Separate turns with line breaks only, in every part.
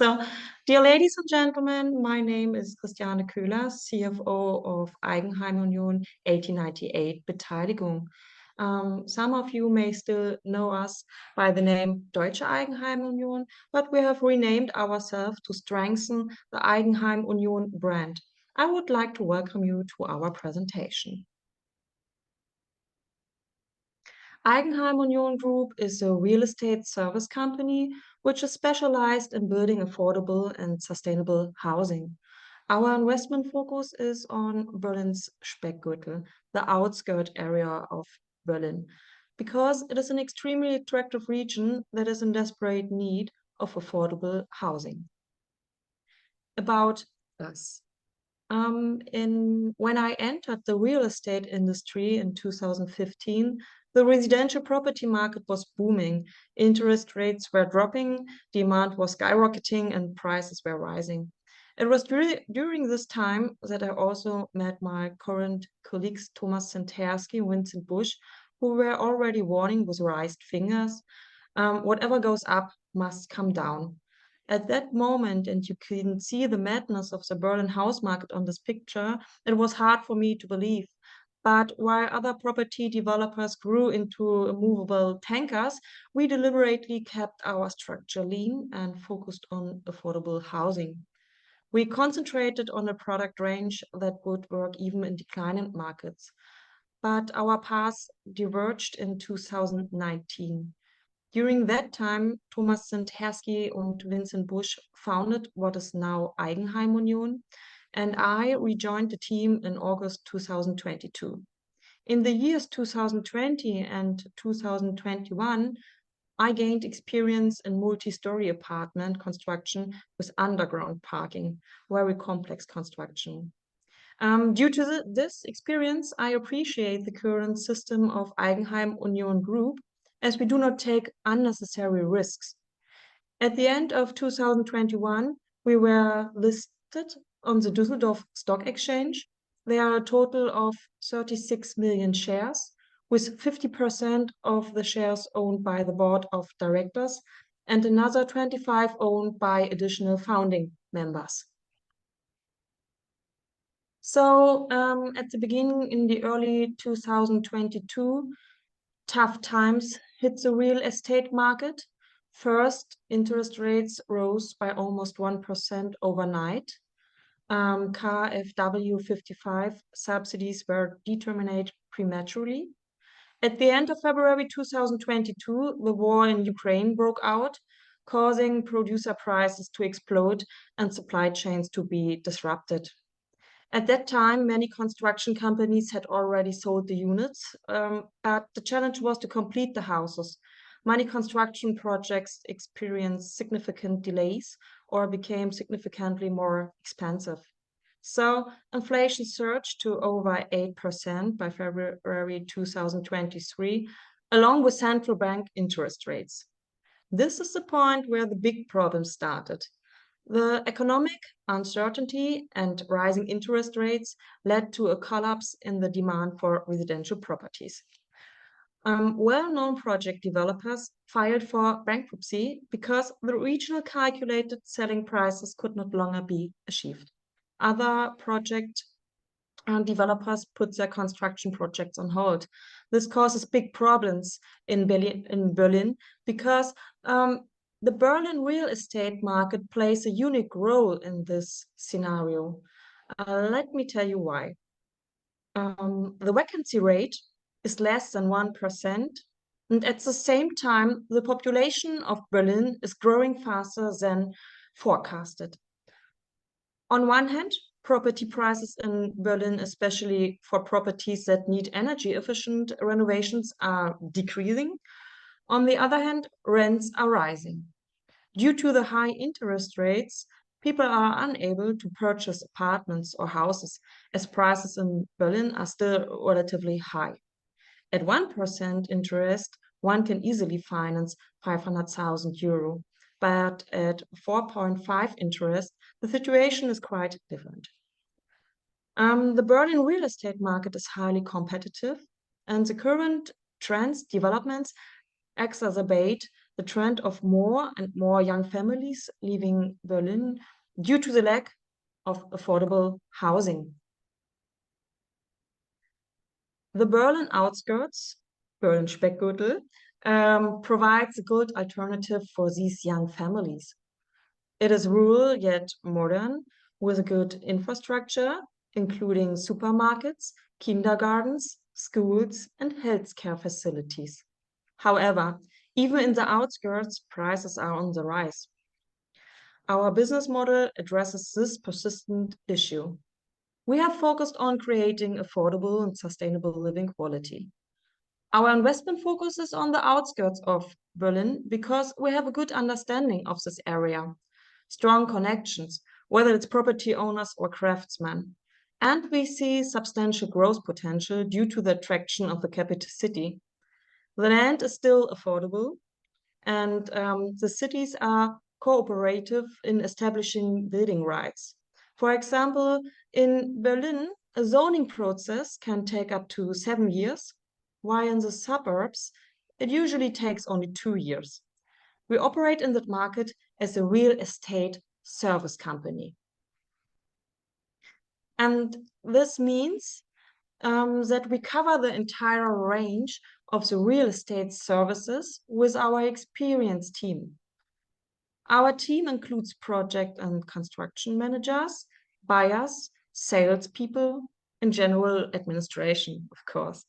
So, dear ladies and gentlemen, my name is Christiane Köhler, CFO of Eigenheim Union 1898 Beteiligung. Some of you may still know us by the name Deutsche Eigenheim Union, but we have renamed ourselves to strengthen the Eigenheim Union brand. I would like to welcome you to our presentation. Eigenheim Union Group is a real estate service company which is specialized in building affordable and sustainable housing. Our investment focus is on Berlin's Speckgürtel, the outskirt area of Berlin, because it is an extremely attractive region that is in desperate need of affordable housing. About us. When I entered the real estate industry in 2015, the residential property market was booming. Interest rates were dropping, demand was skyrocketing, and prices were rising. It was during this time that I also met my current colleagues, Thomas Sintersky and Vincent Busch, who were already warning with raised fingers, whatever goes up must come down. At that moment, and you can see the madness of the Berlin house market on this picture, it was hard for me to believe. But while other property developers grew into movable tankers, we deliberately kept our structure lean and focused on affordable housing. We concentrated on a product range that would work even in declining markets. But our paths diverged in 2019. During that time, Thomas Sintersky and Vincent Busch founded what is now Eigenheim Union, and I rejoined the team in August 2022. In the years 2020 and 2021, I gained experience in multi-story apartment construction with underground parking, very complex construction. Due to this experience, I appreciate the current system of Eigenheim Union Group, as we do not take unnecessary risks. At the end of 2021, we were listed on the Düsseldorf Stock Exchange. There are a total of 36 million shares, with 50% of the shares owned by the board of directors and another 25% owned by additional founding members. So at the beginning, in the early 2022, tough times hit the real estate market. First, interest rates rose by almost 1% overnight. KfW 55 subsidies were determined prematurely. At the end of February 2022, the war in Ukraine broke out, causing producer prices to explode and supply chains to be disrupted. At that time, many construction companies had already sold the units, but the challenge was to complete the houses. Many construction projects experienced significant delays or became significantly more expensive. So inflation surged to over 8% by February 2023, along with central bank interest rates. This is the point where the big problem started. The economic uncertainty and rising interest rates led to a collapse in the demand for residential properties. Well-known project developers filed for bankruptcy because the regional calculated selling prices could not longer be achieved. Other project developers put their construction projects on hold. This causes big problems in Berlin because the Berlin real estate market plays a unique role in this scenario. Let me tell you why. The vacancy rate is less than 1%, and at the same time, the population of Berlin is growing faster than forecasted. On one hand, property prices in Berlin, especially for properties that need energy-efficient renovations, are decreasing. On the other hand, rents are rising. Due to the high interest rates, people are unable to purchase apartments or houses, as prices in Berlin are still relatively high. At 1% interest, one can easily finance 500,000 euro, but at 4.5% interest, the situation is quite different. The Berlin real estate market is highly competitive, and the current trends, developments, exacerbate the trend of more and more young families leaving Berlin due to the lack of affordable housing. The Berlin outskirts, Berlin Speckgürtel, provides a good alternative for these young families. It is rural yet modern, with a good infrastructure, including supermarkets, kindergartens, schools, and healthcare facilities. However, even in the outskirts, prices are on the rise. Our business model addresses this persistent issue. We have focused on creating affordable and sustainable living quality. Our investment focuses on the outskirts of Berlin because we have a good understanding of this area, strong connections, whether it's property owners or craftsmen. And we see substantial growth potential due to the attraction of the capital city. The land is still affordable, and the cities are cooperative in establishing building rights. For example, in Berlin, a zoning process can take up to 7 years, while in the suburbs, it usually takes only 2 years. We operate in that market as a real estate service company. And this means that we cover the entire range of the real estate services with our experienced team. Our team includes project and construction managers, buyers, salespeople, and general administration, of course.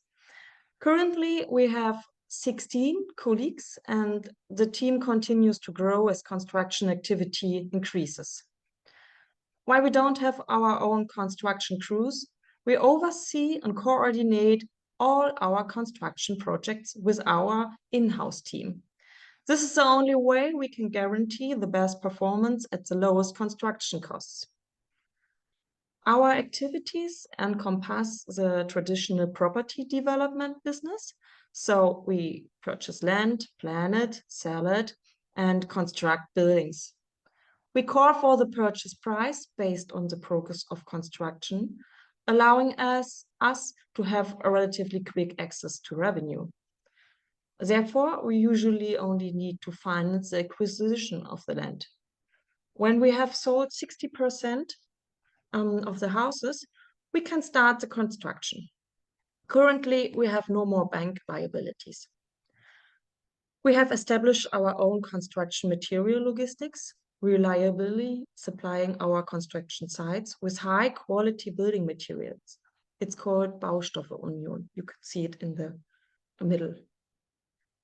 Currently, we have 16 colleagues, and the team continues to grow as construction activity increases. While we don't have our own construction crews, we oversee and coordinate all our construction projects with our in-house team. This is the only way we can guarantee the best performance at the lowest construction costs. Our activities encompass the traditional property development business. So we purchase land, plan it, sell it, and construct buildings. We call for the purchase price based on the progress of construction, allowing us to have a relatively quick access to revenue. Therefore, we usually only need to finance the acquisition of the land. When we have sold 60% of the houses, we can start the construction. Currently, we have no more bank liabilities. We have established our own construction material logistics, reliably supplying our construction sites with high quality building materials. It's called Baustoffe Union. You can see it in the middle.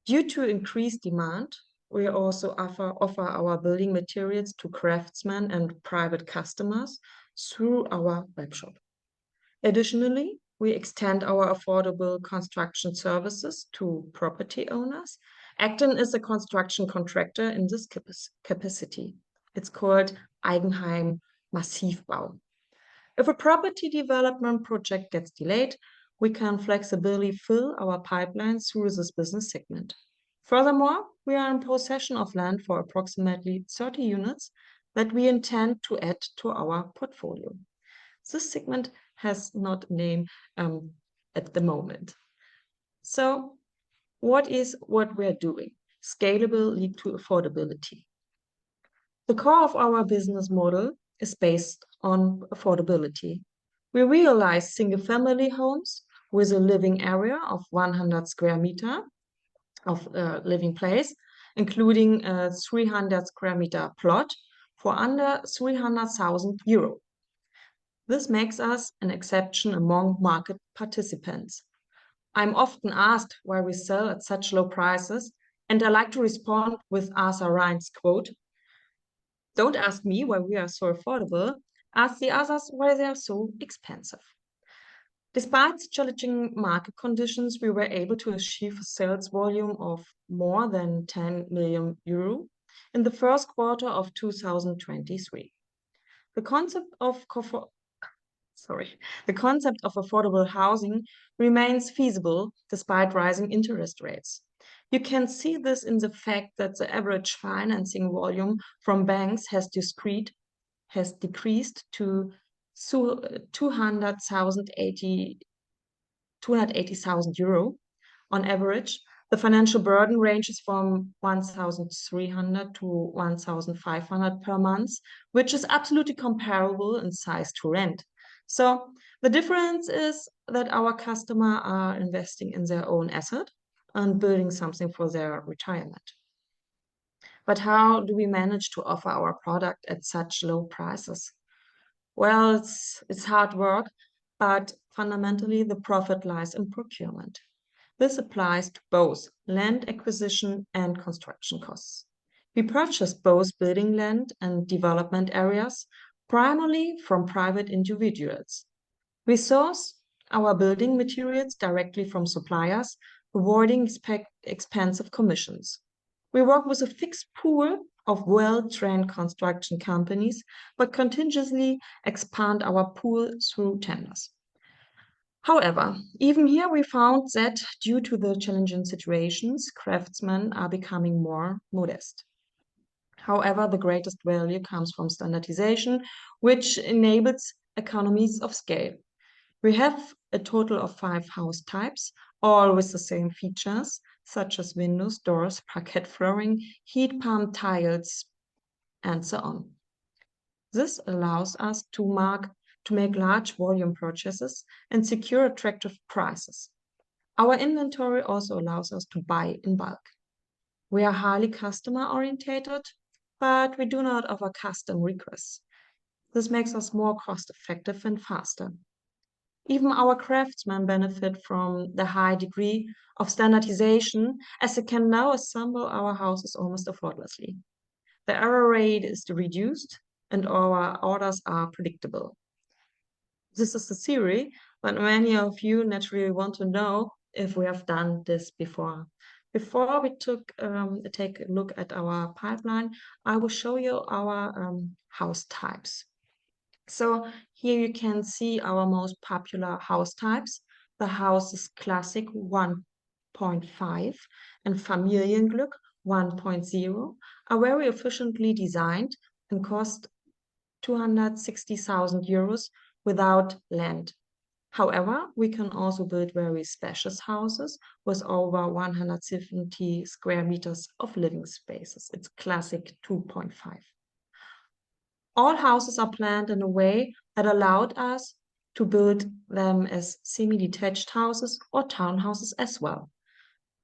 Due to increased demand, we also offer our building materials to craftsmen and private customers through our webshop. Additionally, we extend our affordable construction services to property owners. Acton is a construction contractor in this capacity. It's called Eigenheim Massivbau. If a property development project gets delayed, we can flexibly fill our pipeline through this business segment. Furthermore, we are in possession of land for approximately 30 units that we intend to add to our portfolio. This segment has not a name at the moment. So what we're doing? Scalable lead to affordability. The core of our business model is based on affordability. We realize single-family homes with a living area of 100 square meter of living place, including a 300 square meter plot for under 300,000 euro. This makes us an exception among market participants. I'm often asked why we sell at such low prices, and I like to respond with Arthur Rhine's quote, "Don't ask me why we are so affordable, ask the others why they are so expensive." Despite challenging market conditions, we were able to achieve a sales volume of more than 10 million euro in the first quarter of 2023. The concept of affordable housing remains feasible despite rising interest rates. You can see this in the fact that the average financing volume from banks has decreased to 280,000 euro on average The financial burden ranges from 1,300 to 1,500 per month, which is absolutely comparable in size to rent. So the difference is that our customers are investing in their own asset and building something for their retirement. But how do we manage to offer our product at such low prices? Well, it's hard work, but fundamentally the profit lies in procurement. This applies to both land acquisition and construction costs. We purchase both building land and development areas primarily from private individuals. We source our building materials directly from suppliers, avoiding expensive commissions. We work with a fixed pool of well-trained construction companies, but continuously expand our pool through tenders. However, even here we found that due to the challenging situations, craftsmen are becoming more modest. However, the greatest value comes from standardization, which enables economies of scale. We have a total of 5 house types, all with the same features, such as windows, doors, parquet flooring, heat pump tiles, and so on. This allows us to make large volume purchases and secure attractive prices. Our inventory also allows us to buy in bulk. We are highly customer orientated, but we do not offer custom requests. This makes us more cost effective and faster. Even our craftsmen benefit from the high degree of standardization, as they can now assemble our houses almost effortlessly. The error rate is reduced and our orders are predictable. This is the theory, but many of you naturally want to know if we have done this before. Before we take a look at our pipeline, I will show you our house types. So here you can see our most popular house types. The houses Classic 1.5 and Familienglück 1.0 are very efficiently designed and cost 260,000 euros without land. However, we can also build very spacious houses with over 170 square meters of living spaces. It's Classic 2.5. All houses are planned in a way that allowed us to build them as semi-detached houses or townhouses as well.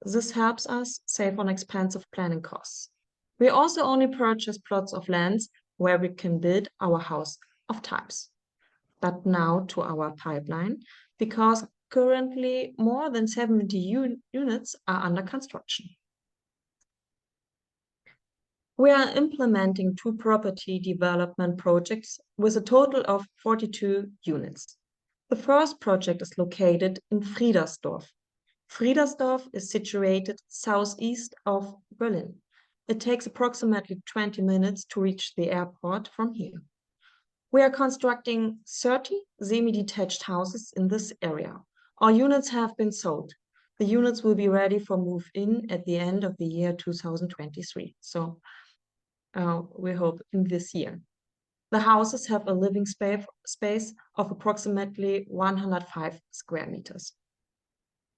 This helps us save on expensive planning costs. We also only purchase plots of lands where we can build our house of types. But now to our pipeline, because currently more than 70 units are under construction. We are implementing 2 property development projects with a total of 42 units. The first project is located in Friedersdorf. Friedersdorf is situated southeast of Berlin. It takes approximately 20 minutes to reach the airport from here. We are constructing 30 semi-detached houses in this area. Our units have been sold. The units will be ready for move-in at the end of the year 2023. So we hope in this year. The houses have a living space of approximately 105 square meters.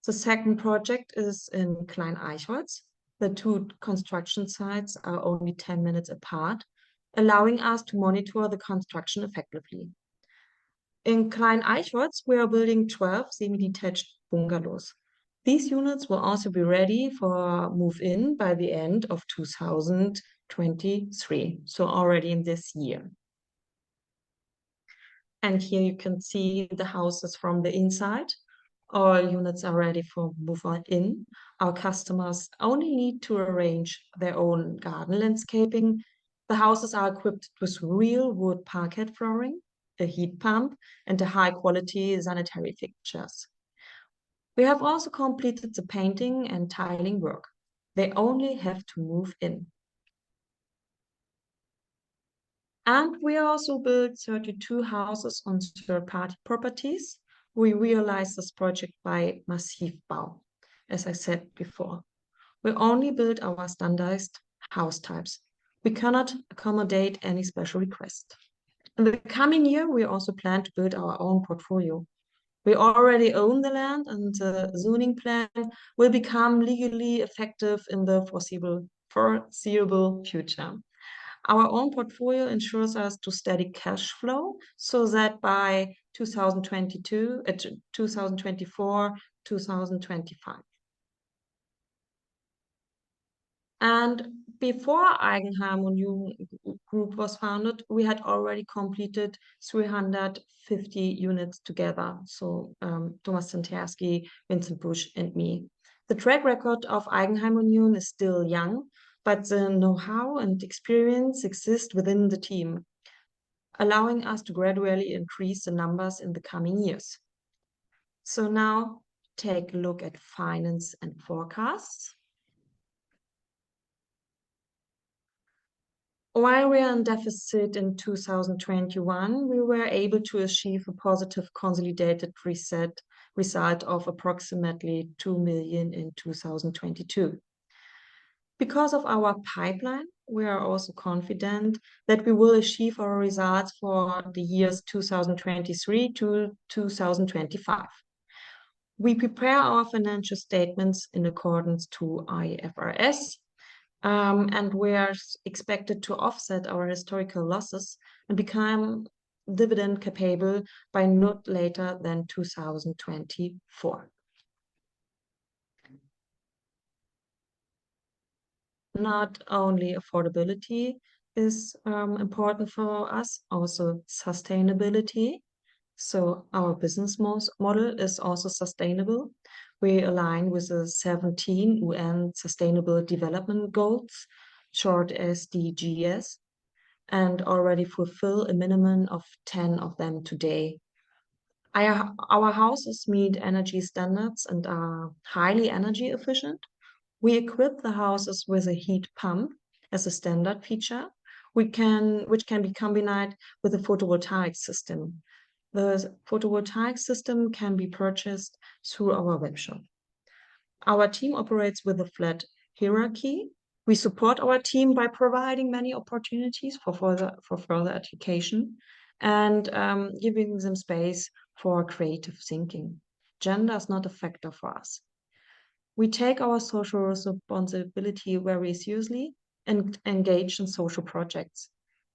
The second project is in Klein Eichholz. The 2 construction sites are only 10 minutes apart, allowing us to monitor the construction effectively. In Klein Eichholz, we are building 12 semi-detached bungalows. These units will also be ready for move-in by the end of 2023, so already in this year. And here you can see the houses from the inside. All units are ready for move-in. Our customers only need to arrange their own garden landscaping. The houses are equipped with real wood parquet flooring, a heat pump, and a high-quality sanitary fixtures. We have also completed the painting and tiling work. They only have to move in. And we also built 32 houses on third-party properties. We realized this project by Massivbau, as I said before. We only build our standardized house types. We cannot accommodate any special request. In the coming year, we also plan to build our own portfolio. We already own the land, and the zoning plan will become legally effective in the foreseeable future. Our own portfolio ensures us to steady cash flow so that by 2022, 2024, 2025. And before Eigenheim Union Group was founded, we had already completed 350 units together. So Thomas Zenterski, Vincent Busch, and me. The track record of Eigenheim Union is still young, but the know-how and experience exist within the team, allowing us to gradually increase the numbers in the coming years. So now take a look at finance and forecasts. While we are in deficit in 2021, we were able to achieve a positive consolidated result of approximately 2 million in 2022. Because of our pipeline, we are also confident that we will achieve our results for the years 2023 to 2025. We prepare our financial statements in accordance to IFRS, and we are expected to offset our historical losses and become dividend capable by not later than 2024. Not only affordability is important for us, also sustainability. So our business model is also sustainable. We align with the 17 UN Sustainable Development Goals, short SDGs, and already fulfill a minimum of 10 of them today. Our houses meet energy standards and are highly energy efficient. We equip the houses with a heat pump as a standard feature, which can be combined with a photovoltaic system. The photovoltaic system can be purchased through our webshop. Our team operates with a flat hierarchy. We support our team by providing many opportunities for further education and giving them space for creative thinking. Gender is not a factor for us. We take our social responsibility very seriously and engage in social projects.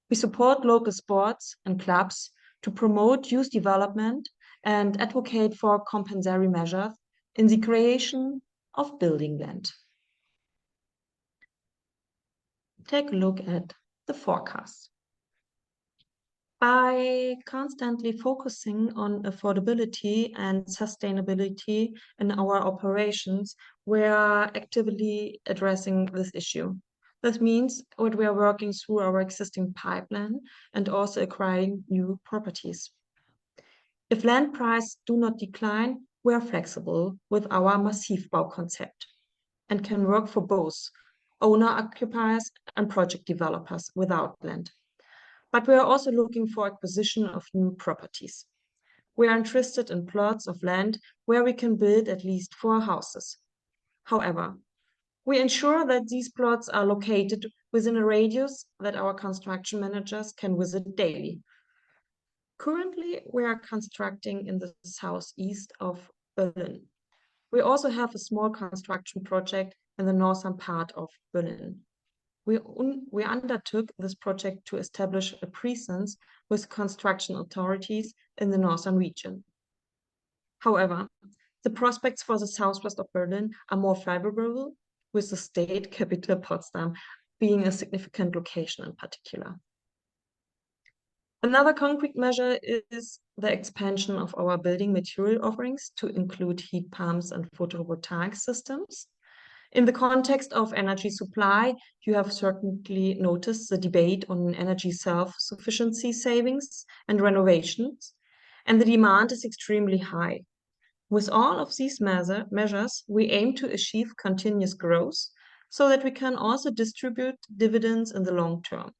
We support local sports and clubs to promote youth development and advocate for compensatory measures in the creation of building land. Take a look at the forecast. By constantly focusing on affordability and sustainability in our operations, we are actively addressing this issue. That means that we are working through our existing pipeline and also acquiring new properties. If land prices do not decline, we are flexible with our Massivbau concept and can work for both owner-occupiers and project developers without land. But we are also looking for acquisition of new properties. We are interested in plots of land where we can build at least 4 houses. However, we ensure that these plots are located within a radius that our construction managers can visit daily. Currently, we are constructing in the southeast of Berlin. We also have a small construction project in the northern part of Berlin. We undertook this project to establish a presence with construction authorities in the northern region. However, the prospects for the southwest of Berlin are more favorable, with the state capital Potsdam being a significant location in particular. Another concrete measure is the expansion of our building material offerings to include heat pumps and photovoltaic systems. In the context of energy supply, you have certainly noticed the debate on energy self-sufficiency savings and renovations, and the demand is extremely high. With all of these measures, we aim to achieve continuous growth so that we can also distribute dividends in the long term.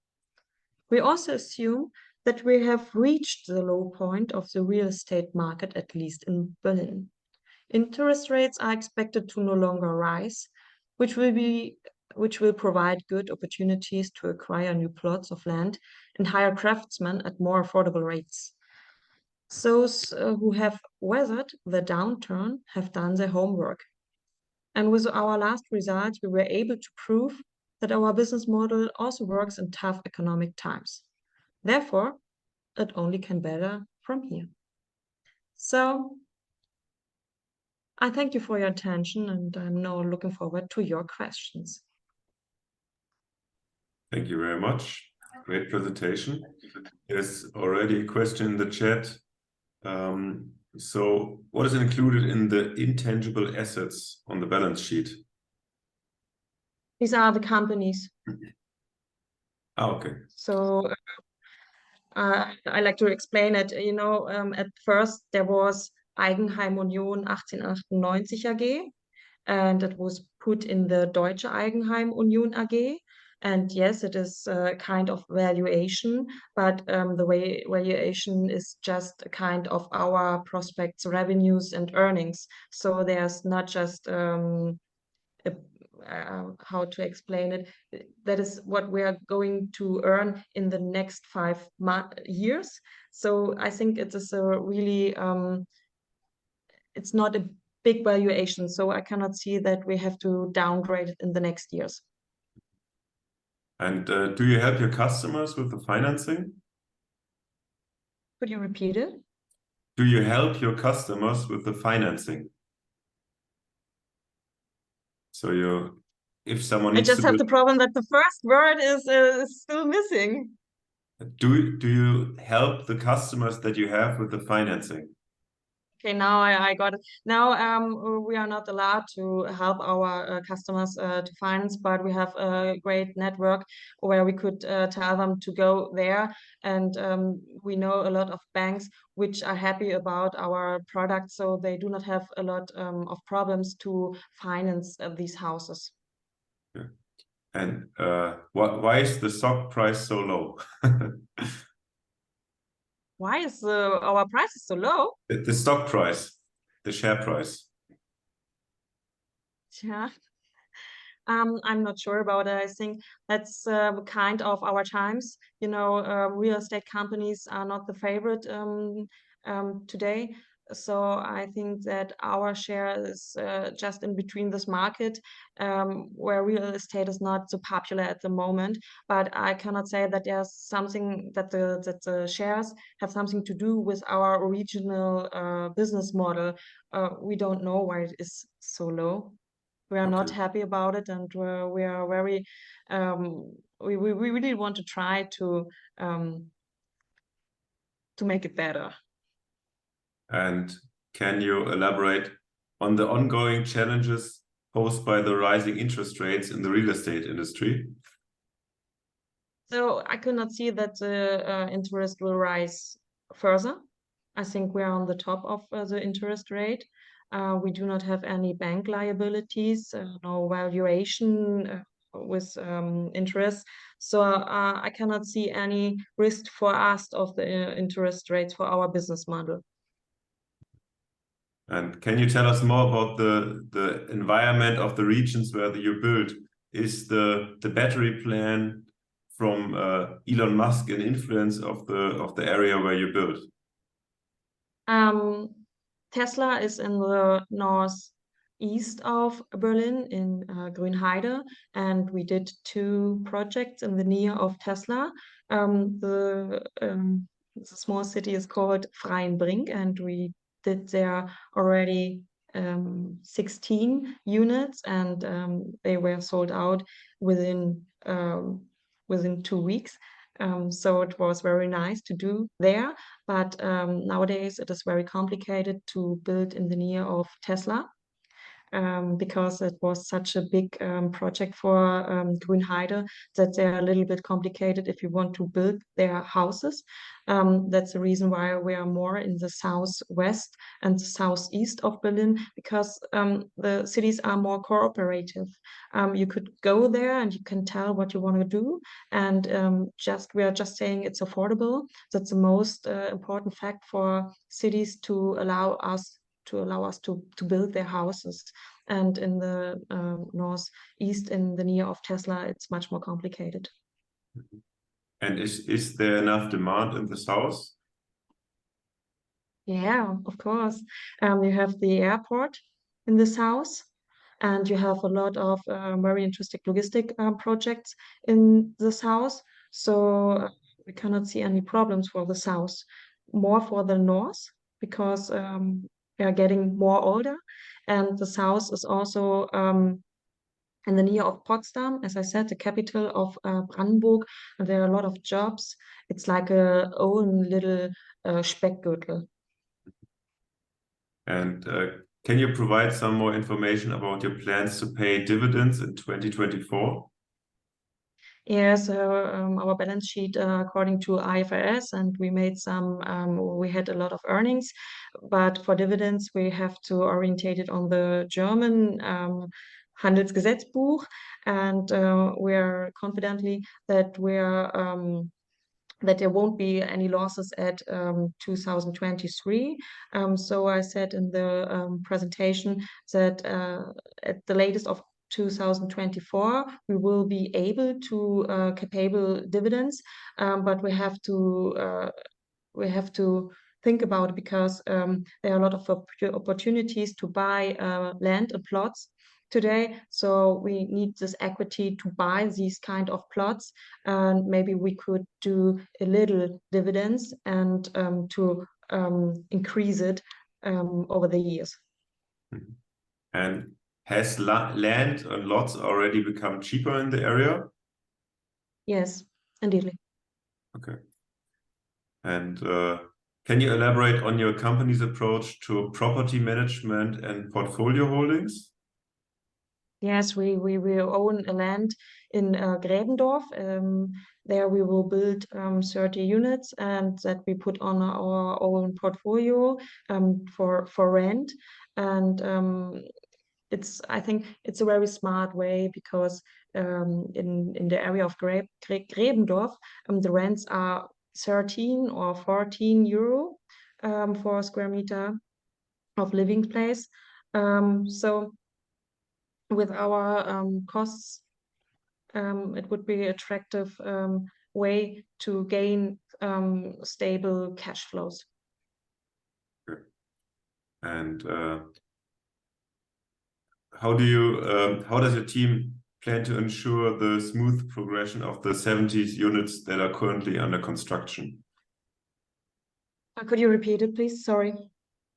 We also assume that we have reached the low point of the real estate market, at least in Berlin. Interest rates are expected to no longer rise, which will provide good opportunities to acquire new plots of land and hire craftsmen at more affordable rates. Those who have weathered the downturn have done their homework. And with our last results, we were able to prove that our business model also works in tough economic times. Therefore, it only can better from here. So I thank you for your attention, and I'm now looking forward to your questions.
Thank you very much. Great presentation. There's already a question in the chat. So what is included in the intangible assets on the balance sheet?
These are the companies.
Okay.
So I like to explain it. You know, at first there was Eigenheim Union 1898 AG, and it was put in the Deutsche Eigenheim Union AG. And yes, it is a kind of valuation, but the way valuation is just a kind of our prospects, revenues, and earnings. So there's not just how to explain it. That is what we are going to earn in the next 5 years. So I think it is a really it's not a big valuation, so I cannot see that we have to downgrade it in the next years.
And do you help your customers with the financing?
Could you repeat it?
Do you help your customers with the financing? So if someone needs
I just
to
have the problem that the first word is still missing.
do you help the customers that you have with the financing?
Okay, now I got it. Now we are not allowed to help our customers to finance, but we have a great network where we could tell them to go there. And we know a lot of banks which are happy about our products, so they do not have a lot of problems to finance these houses.
Yeah. And why is the stock price so low?
Why is our prices so low?
The stock price, the share price.
Yeah. I'm not sure about it. I think that's kind of our times. You know, real estate companies are not the favorite today. So I think that our share is just in between this market where real estate is not so popular at the moment. But I cannot say that there's something that the shares have something to do with our original business model. We don't know why it is so low. We are not happy about it, and we are very we really want to try to make it better.
And can you elaborate on the ongoing challenges posed by the rising interest rates in the real estate industry?
So I could not see that the interest will rise further. I think we are on the top of the interest rate. We do not have any bank liabilities, no valuation with interest. So I cannot see any risk for us of the interest rates for our business model.
And can you tell us more about the environment of the regions where you build? Is the battery plan from Elon Musk an influence of the area where you build?
Tesla is in the northeast of Berlin in Grünheide, and we did 2 projects in the near of Tesla. The small city is called Freienbrink, and we did there already 16 units, and they were sold out within 2 weeks. So it was very nice to do there, but nowadays it is very complicated to build in the near of Tesla. Because it was such a big project for Grünheide that they're a little bit complicated if you want to build their houses. That's the reason why we are more in the southwest and the southeast of Berlin, because the cities are more cooperative. You could go there and you can tell what you want to do, and we are just saying it's affordable. That's the most important fact for cities to allow us to build their houses. And in the northeast, in the near of Tesla, it's much more complicated.
And is there enough demand in the south?
Yeah, of course. You have the airport in this house, and you have a lot of very interesting logistic projects in this house. So we cannot see any problems for the south. More for the north, because we are getting more older, and the south is also in the near of Potsdam, as I said, the capital of Brandenburg, and there are a lot of jobs. It's like a own little Speckgürtel.
And can you provide some more information about your plans to pay dividends in 2024?
Yeah, so our balance sheet, according to IFRS, and we made some, we had a lot of earnings, but for dividends, we have to orientate it on the German Handelsgesetzbuch, and we're confidently that that there won't be any losses at 2023. So I said in the presentation that at the latest of 2024, we will be able to capable dividends, but we have to think about it, because there are a lot of opportunities to buy land and plots today. So we need this equity to buy these kind of plots, and maybe we could do a little dividends and to increase it over the years.
And has land and lots already become cheaper in the area?
Yes, indeed.
Okay. And can you elaborate on your company's approach to property management and portfolio holdings?
Yes, we own a land in Gräbendorf. There we will build 30 units, and that we put on our own portfolio for rent. And I think it's a very smart way, because in the area of Gräbendorf, the rents are 13 or 14 euro for a square meter of living place. So with our costs, it would be an attractive way to gain stable cash flows.
And how does your team plan to ensure the smooth progression of the 70 units that are currently under construction?
Could you repeat it, please? Sorry.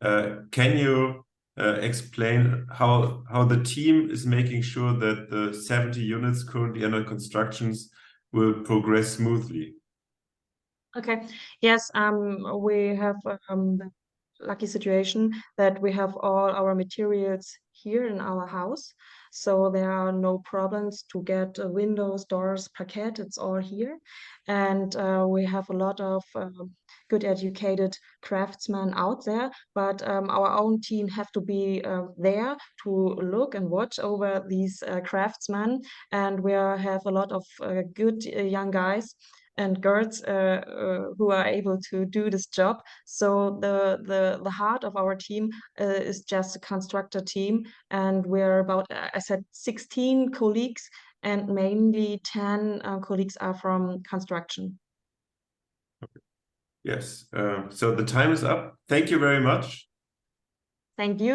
Can you explain how the team is making sure that the 70 units currently under constructions will progress smoothly?
Okay. Yes, we have the lucky situation that we have all our materials here in our house, so there are no problems to get windows, doors, parquet. It's all here, and we have a lot of good educated craftsmen out there, but our own team have to be there to look and watch over these craftsmen, and we have a lot of good young guys and girls who are able to do this job. So the heart of our team is just a constructor team, and we're about, I said, 16 colleagues, and mainly 10 colleagues are from construction.
Yes. So the time is up. Thank you very much.
Thank you.